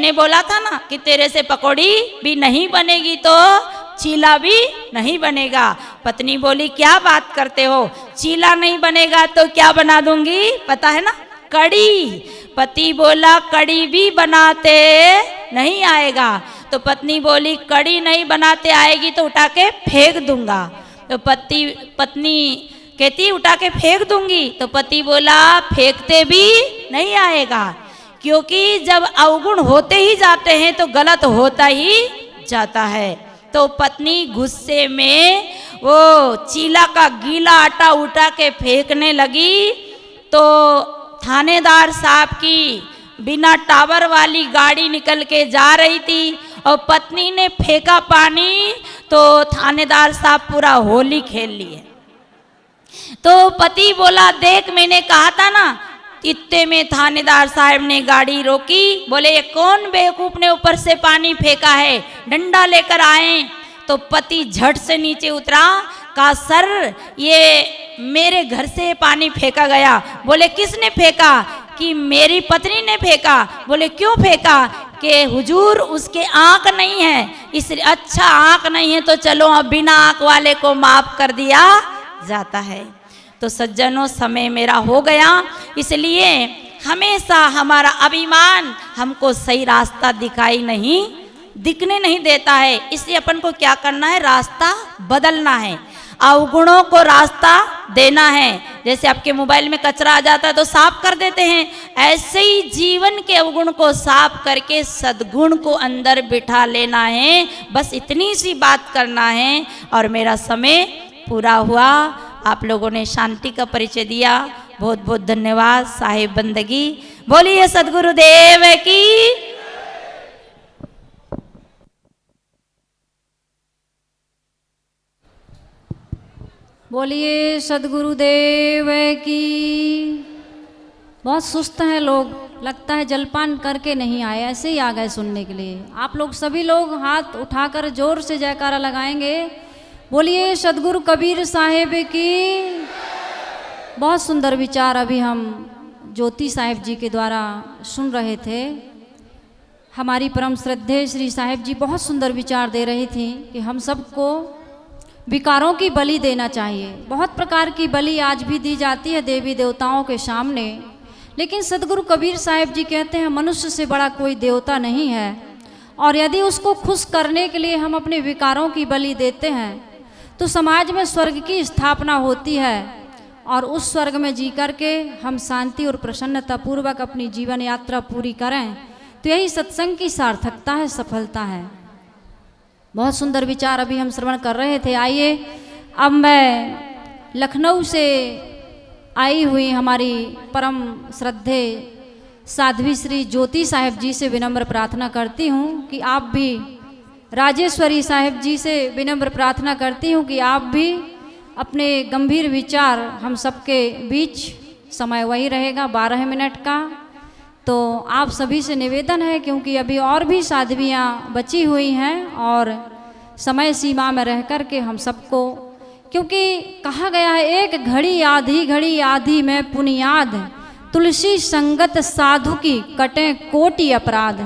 ने बोला था ना कि तेरे से पकौड़ी भी नहीं बनेगी तो चीला भी नहीं बनेगा। पत्नी बोली क्या बात करते हो, चीला नहीं बनेगा तो क्या बना दूंगी, पता है ना, कड़ी। पति बोला कड़ी भी बनाते नहीं आएगा। तो पत्नी बोली कड़ी नहीं बनाते आएगी तो उठा के फेंक दूंगा। तो पत्नी कहती उठा के फेंक दूंगी। तो पति बोला फेंकते भी नहीं आएगा, क्योंकि जब अवगुण होते ही जाते हैं तो गलत होता ही जाता है। तो पत्नी गुस्से में वो चीला का गीला आटा उठा के फेंकने लगी। तो थानेदार साहब की बिना टावर वाली गाड़ी निकल के जा रही थी और पत्नी ने फेंका पानी तो थानेदार साहब पूरा होली खेल लिए। तो पति बोला देख मैंने कहा था ना, इतने में थानेदार साहब ने गाड़ी रोकी। बोले ये कौन बेवकूफ ने ऊपर से पानी फेंका है, डंडा लेकर आए। तो पति झट से नीचे उतरा, कहा सर ये मेरे घर से पानी फेंका गया। बोले किसने फेंका, कि मेरी पत्नी ने फेंका। बोले क्यों फेंका, कि हुजूर उसके आंख नहीं है इसलिए। अच्छा आंख नहीं है तो चलो अब बिना आंख वाले को माफ कर दिया जाता है। तो सज्जनों समय मेरा हो गया, इसलिए हमेशा हमारा अभिमान हमको सही रास्ता दिखने नहीं देता है। इसलिए अपन को क्या करना है, रास्ता बदलना है, अवगुणों को रास्ता देना है। जैसे आपके मोबाइल में कचरा आ जाता है तो साफ कर देते हैं, ऐसे ही जीवन के अवगुण को साफ करके सद्गुण को अंदर बिठा लेना है। बस इतनी सी बात करना है और मेरा समय पूरा हुआ। आप लोगों ने शांति का परिचय दिया, बहुत बहुत धन्यवाद। साहिब बंदगी बोलिए सद्गुरुदेव की। बोलिए सद्गुरुदेव की। बहुत सुस्त हैं लोग, लगता है जलपान करके नहीं आए, ऐसे ही आ गए सुनने के लिए। आप लोग सभी लोग हाथ उठाकर जोर से जयकारा लगाएंगे। बोलिए सद्गुरु कबीर साहेब की। बहुत सुंदर विचार अभी हम ज्योति साहेब जी के द्वारा सुन रहे थे। हमारी परम श्रद्धेय श्री साहेब जी बहुत सुंदर विचार दे रही थी कि हम सबको विकारों की बलि देना चाहिए। बहुत प्रकार की बलि आज भी दी जाती है देवी देवताओं के सामने, लेकिन सद्गुरु कबीर साहेब जी कहते हैं मनुष्य से बड़ा कोई देवता नहीं है। और यदि उसको खुश करने के लिए हम अपने विकारों की बलि देते हैं तो समाज में स्वर्ग की स्थापना होती है और उस स्वर्ग में जी करके हम शांति और प्रसन्नता पूर्वक अपनी जीवन यात्रा पूरी करें। तो यही सत्संग की सार्थकता है, सफलता है। बहुत सुंदर विचार अभी हम श्रवण कर रहे थे। आइए अब मैं लखनऊ से आई हुई हमारी परम श्रद्धेय साध्वी श्री ज्योति साहेब जी से विनम्र प्रार्थना करती हूँ कि आप भी, राजेश्वरी साहेब जी से विनम्र प्रार्थना करती हूँ कि आप भी अपने गंभीर विचार हम सबके बीच, समय वही रहेगा 12 मिनट का। तो आप सभी से निवेदन है, क्योंकि अभी और भी साध्वियाँ बची हुई हैं और समय सीमा में रह कर के हम सबको, क्योंकि कहा गया है एक घड़ी आधी में पुनियाद, तुलसी संगत साधु की कटें कोटि अपराध।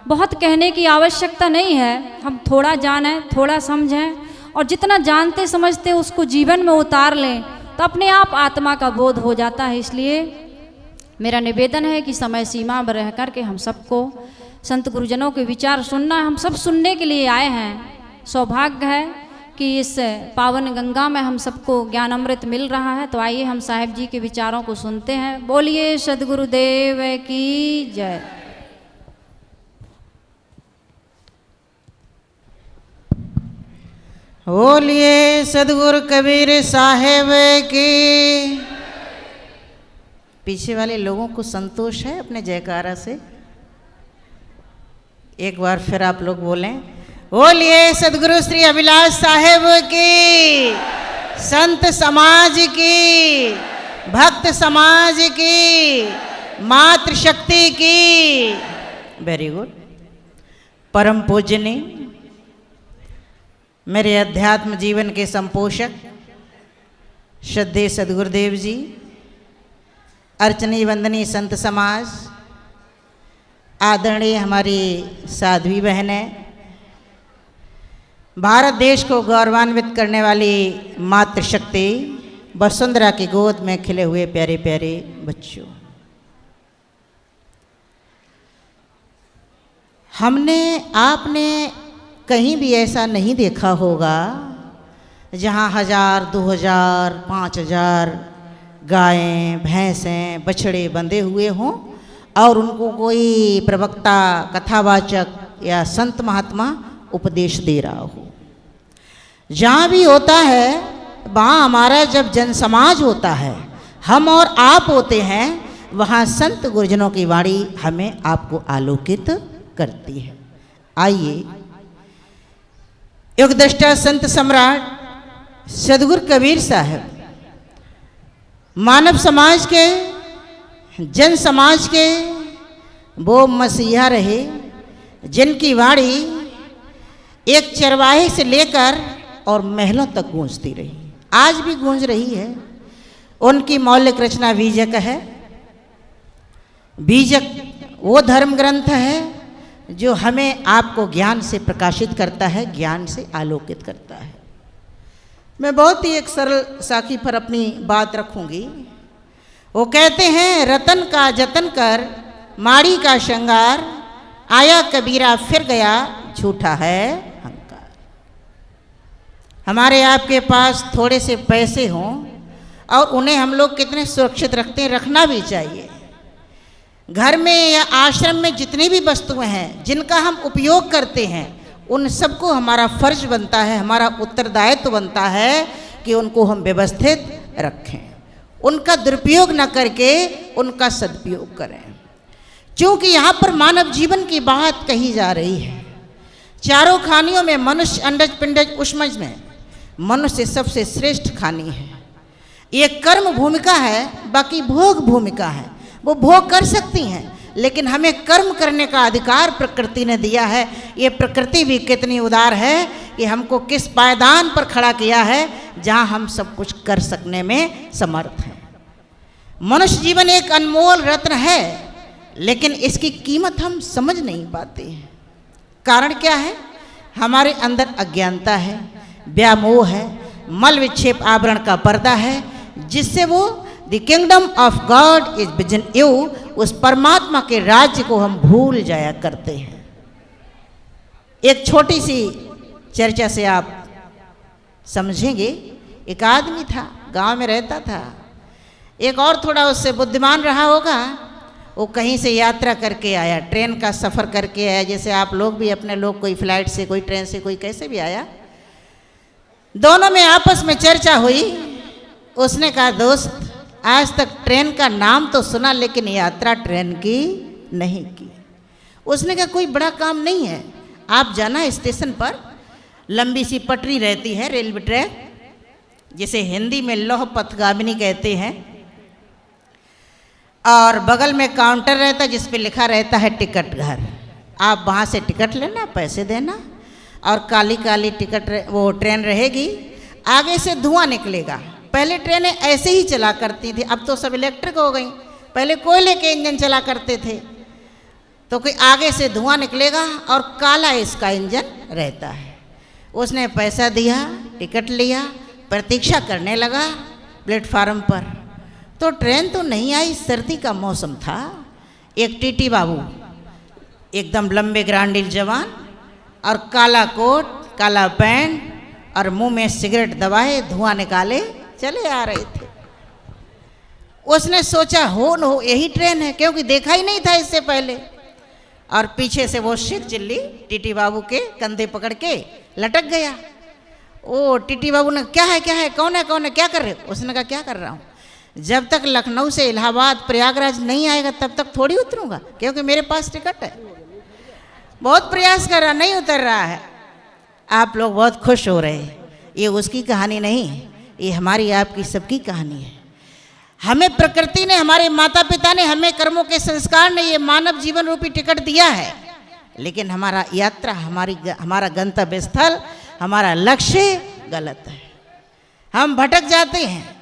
बहुत कहने की आवश्यकता नहीं है, हम थोड़ा जानें, थोड़ा समझें और जितना जानते समझते उसको जीवन में उतार लें तो अपने आप आत्मा का बोध हो जाता है। इसलिए मेरा निवेदन है कि समय सीमा में रह कर के हम सबको संत गुरुजनों के विचार सुनना है। हम सब सुनने के लिए आए हैं। सौभाग्य है कि इस पावन गंगा में हम सबको ज्ञान अमृत मिल रहा है। तो आइए हम साहेब जी के विचारों को सुनते हैं। बोलिए सद्गुरुदेव की जय। बोलिए सद्गुरु कबीर साहेब की। पीछे वाले लोगों को संतोष है अपने जयकारा से? एक बार फिर आप लोग बोलें, बोलिए सद्गुरु श्री अभिलाष साहेब की, संत समाज की, भक्त समाज की, मातृशक्ति की। Very good. परम पूजनीय मेरे अध्यात्म जीवन के संपोषक श्रद्धेय सद्गुरुदेव जी, अर्चनी वंदनी संत समाज, आदरणीय हमारी साध्वी बहनें, भारत देश को गौरवान्वित करने वाली मातृशक्ति वसुंधरा की गोद में खिले हुए प्यारे प्यारे बच्चों, हमने आपने कहीं भी ऐसा नहीं देखा होगा जहाँ 1000, 2000, 5000 गायें, भैंसें, बछड़े बंधे हुए हों और उनको कोई प्रवक्ता, कथावाचक या संत महात्मा उपदेश दे रहा हो। जहाँ भी होता है वहाँ हमारा जब जन समाज होता है, हम और आप होते हैं, वहाँ संत गुरुजनों की वाणी हमें आपको आलोकित करती है। आइए युगदृष्टा संत सम्राट सदगुरु कबीर साहब मानव समाज के, जन समाज के वो मसीहा रहे जिनकी वाणी एक चरवाहे से लेकर और महलों तक गूंजती रही, आज भी गूंज रही है। उनकी मौलिक रचना बीजक है। बीजक वो धर्म ग्रंथ है जो हमें आपको ज्ञान से प्रकाशित करता है, ज्ञान से आलोकित करता है। मैं बहुत ही एक सरल साखी पर अपनी बात रखूंगी। वो कहते हैं, रतन का जतन कर माड़ी का श्रृंगार, आया कबीरा फिर गया झूठा है अहंकार। हमारे आपके पास थोड़े से पैसे हों और उन्हें हम लोग कितने सुरक्षित रखते हैं, रखना भी चाहिए। घर में या आश्रम में जितनी भी वस्तुएं हैं जिनका हम उपयोग करते हैं, उन सबको हमारा फर्ज बनता है, हमारा उत्तरदायित्व बनता है कि उनको हम व्यवस्थित रखें, उनका दुरुपयोग न करके उनका सदुपयोग करें। क्योंकि यहाँ पर मानव जीवन की बात कही जा रही है। चारों खानियों में मनुष्य, अंडज पिंडज उष्मज में मनुष्य सबसे श्रेष्ठ खानी है। ये कर्म भूमिका है, बाकी भोग भूमिका है। वो भोग कर सकती हैं, लेकिन हमें कर्म करने का अधिकार प्रकृति ने दिया है। ये प्रकृति भी कितनी उदार है कि हमको किस पायदान पर खड़ा किया है जहाँ हम सब कुछ कर सकने में समर्थ हैं। मनुष्य जीवन एक अनमोल रत्न है, लेकिन इसकी कीमत हम समझ नहीं पाते हैं। कारण क्या है? हमारे अंदर अज्ञानता है, व्यामोह है, मल विक्षेप आवरण का पर्दा है, जिससे वो the kingdom of God is with in you, उस परमात्मा के राज्य को हम भूल जाया करते हैं। एक छोटी सी चर्चा से आप समझेंगे। एक आदमी था, गांव में रहता था। एक और थोड़ा उससे बुद्धिमान रहा होगा, वो कहीं से यात्रा करके आया, ट्रेन का सफ़र करके आया। जैसे आप लोग भी अपने लोग, कोई फ्लाइट से, कोई ट्रेन से, कोई कैसे भी आया। दोनों में आपस में चर्चा हुई। उसने कहा, दोस्त, आज तक ट्रेन का नाम तो सुना, लेकिन यात्रा ट्रेन की नहीं की। उसने कहा, कोई बड़ा काम नहीं है, आप जाना स्टेशन पर, लंबी सी पटरी रहती है, रेलवे ट्रैक, जिसे हिंदी में लौह पथगामिनी कहते हैं, और बगल में काउंटर रहता है जिस पे लिखा रहता है टिकट घर। आप वहाँ से टिकट लेना, पैसे देना, और काली काली टिकट वो ट्रेन रहेगी, आगे से धुआं निकलेगा। पहले ट्रेनें ऐसे ही चला करती थी, अब तो सब इलेक्ट्रिक हो गई। पहले कोयले के इंजन चला करते थे, तो कोई आगे से धुआं निकलेगा और काला इसका इंजन रहता है। उसने पैसा दिया, टिकट लिया, प्रतीक्षा करने लगा प्लेटफार्म पर। तो ट्रेन तो नहीं आई, सर्दी का मौसम था। एक टीटी बाबू, एकदम लंबे ग्रांडिल जवान, और काला कोट, काला पैंट और मुंह में सिगरेट दबाए, धुआं निकाले चले आ रहे थे। उसने सोचा, हो न हो यही ट्रेन है, क्योंकि देखा ही नहीं था इससे पहले। और पीछे से वो शेख चिल्ली टीटी बाबू के कंधे पकड़ के लटक गया। ओ टीटी बाबू ने, क्या है क्या है, कौन है कौन है, क्या कर रहे हो? उसने कहा, क्या कर रहा हूँ, जब तक लखनऊ से इलाहाबाद प्रयागराज नहीं आएगा तब तक थोड़ी उतरूंगा, क्योंकि मेरे पास टिकट है। बहुत प्रयास कर रहा, नहीं उतर रहा है। आप लोग बहुत खुश हो रहे हैं। ये उसकी कहानी नहीं है, ये हमारी आपकी सबकी कहानी है। हमें प्रकृति ने, हमारे माता पिता ने, हमें कर्मों के संस्कार ने ये मानव जीवन रूपी टिकट दिया है, लेकिन हमारा यात्रा, हमारा गंतव्य स्थल, हमारा लक्ष्य गलत है। हम भटक जाते हैं।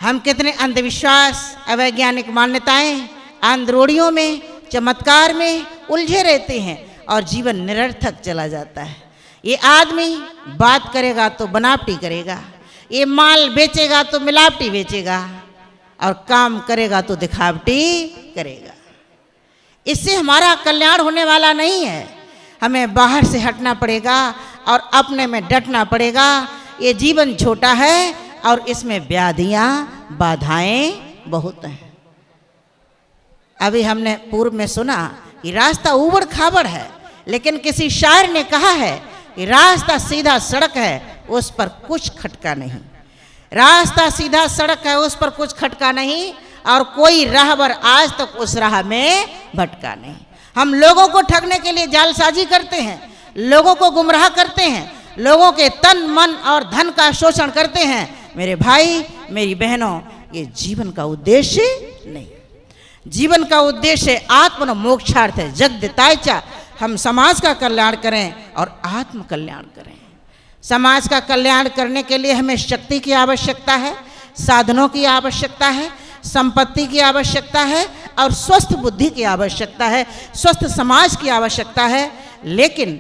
हम कितने अंधविश्वास, अवैज्ञानिक मान्यताएं, आंधरूढ़ियों में, चमत्कार में उलझे रहते हैं और जीवन निरर्थक चला जाता है। ये आदमी बात करेगा तो बनावटी करेगा, ये माल बेचेगा तो मिलावटी बेचेगा, और काम करेगा तो दिखावटी करेगा। इससे हमारा कल्याण होने वाला नहीं है। हमें बाहर से हटना पड़ेगा और अपने में डटना पड़ेगा। ये जीवन छोटा है और इसमें व्याधियां बाधाएं बहुत हैं। अभी हमने पूर्व में सुना कि रास्ता ऊबड़ खाबड़ है, लेकिन किसी शायर ने कहा है कि रास्ता सीधा सड़क है, उस पर कुछ खटका नहीं। रास्ता सीधा सड़क है, उस पर कुछ खटका नहीं, और कोई राहबर आज तक उस राह में भटका नहीं। हम लोगों को ठगने के लिए जालसाजी करते हैं, लोगों को गुमराह करते हैं, लोगों के तन मन और धन का शोषण करते हैं। मेरे भाई मेरी बहनों, ये जीवन का उद्देश्य नहीं। जीवन का उद्देश्य आत्मनो मोक्षार्थ है, जगदितायचा। हम समाज का कल्याण करें और आत्म कल्याण करें। समाज का कल्याण करने के लिए हमें शक्ति की आवश्यकता है, साधनों की आवश्यकता है, संपत्ति की आवश्यकता है और स्वस्थ बुद्धि की आवश्यकता है, स्वस्थ समाज की आवश्यकता है। लेकिन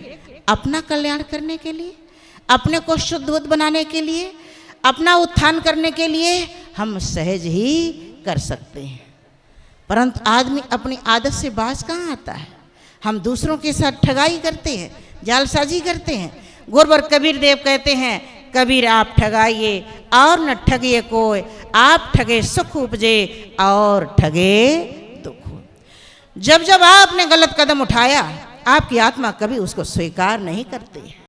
अपना कल्याण करने के लिए, अपने को शुद्ध बुद्ध बनाने के लिए, अपना उत्थान करने के लिए हम सहज ही कर सकते हैं। परंतु आदमी अपनी आदत से बाज कहाँ आता है। हम दूसरों के साथ ठगाई करते हैं, जालसाजी करते हैं। गुरुवर कबीर देव कहते हैं, कबीर आप ठगाइए और न ठगिए कोई, आप ठगे सुख उपजे और ठगे दुख। जब जब आपने गलत कदम उठाया, आपकी आत्मा कभी उसको स्वीकार नहीं करती है।